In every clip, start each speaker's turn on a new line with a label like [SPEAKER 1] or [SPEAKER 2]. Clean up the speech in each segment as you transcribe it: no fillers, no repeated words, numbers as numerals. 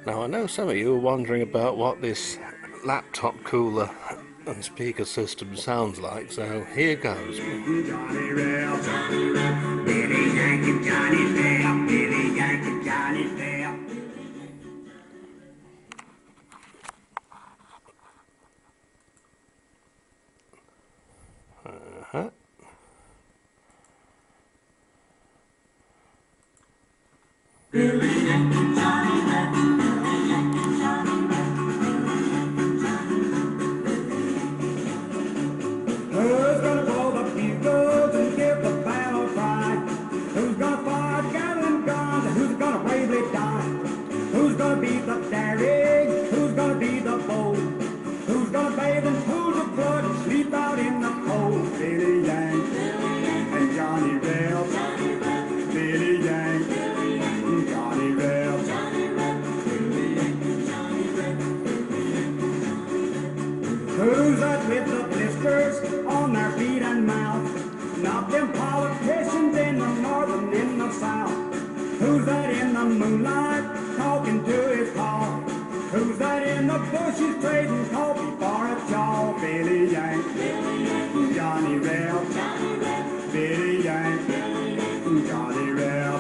[SPEAKER 1] Now I know some of you are wondering about what this laptop cooler and speaker system sounds like, so here goes.
[SPEAKER 2] Johnny Rail, Johnny Rail, Billy Yankee, Johnny Rail, Billy Yankee, Johnny Rail.
[SPEAKER 1] Uh-huh.
[SPEAKER 2] Billy Yankee, Johnny Rail, Billy Yankee, Johnny Rail, Billy Yankee, Johnny Rail. Who's gonna blow the bugles and give the battle cry? Who's gonna fire Gatling guns? Who's gonna bravely die? Who's gonna be the daring? Who's gonna be the bold? Who's gonna bathe in pools of blood and sleep out in the cold? Billy Yank and Johnny Rail, Billy Yank, Johnny Rail. Who's that with the blisters on their feet and mouth? Not them politicians in the north and in the south. Who's that in the moonlight talking to his car? Who's that in the bushes trading coffee for a chaw? Billy Yank, Johnny Rail, Billy Yank, Johnny Rail.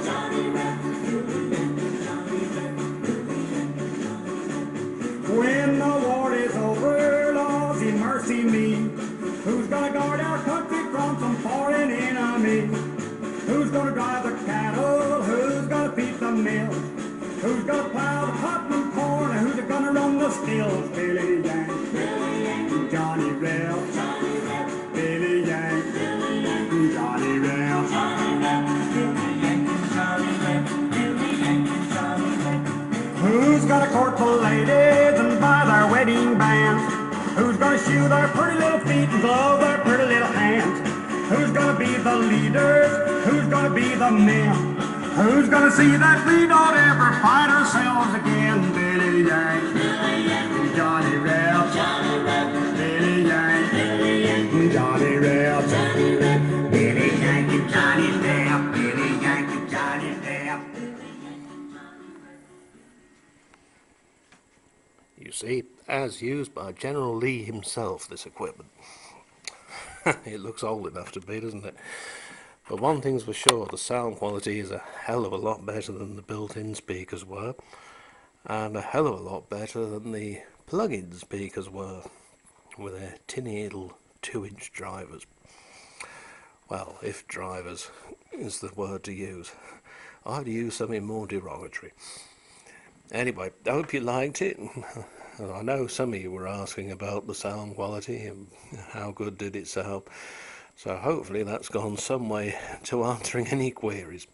[SPEAKER 2] When the war is over, Lordy mercy me, who's gonna guard our country from some foreign enemy? Who's gonna drive the cattle? Who's gonna feed the mills? Who's gonna plow the cotton and corn? And who's gonna run the stills? Billy Yank, Johnny Rail, Billy Yank, Johnny Rail. Who's gonna court the ladies and buy their wedding bands? Who's gonna shoe their pretty little feet and blow their pretty little hands? Who's gonna be the leaders? Who's gonna be the men? Who's gonna see that we don't ever fight ourselves again? Billy Yank, Johnny Rail, Billy Yank, Johnny Rail, Billy Yank, Johnny Rail, Billy Yank, Johnny Rail.
[SPEAKER 1] You see, as used by General Lee himself, this equipment. It looks old enough to be, doesn't it? But one thing's for sure, the sound quality is a hell of a lot better than the built-in speakers were, and a hell of a lot better than the plug-in speakers were, with their tinny little 2-inch drivers. Well, if drivers is the word to use. I'd use something more derogatory. Anyway, I hope you liked it. I know some of you were asking about the sound quality and how good did it sound. So hopefully that's gone some way to answering any queries.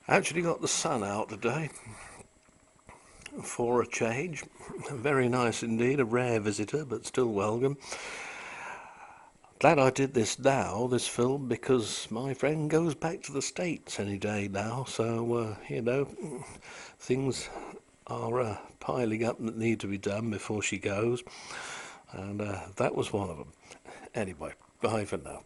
[SPEAKER 1] Actually got the sun out today for a change. Very nice indeed, a rare visitor but still welcome. Glad I did this now, this film, because my friend goes back to the States any day now, so you know, things are piling up that need to be done before she goes, and that was one of them. Anyway, bye for now.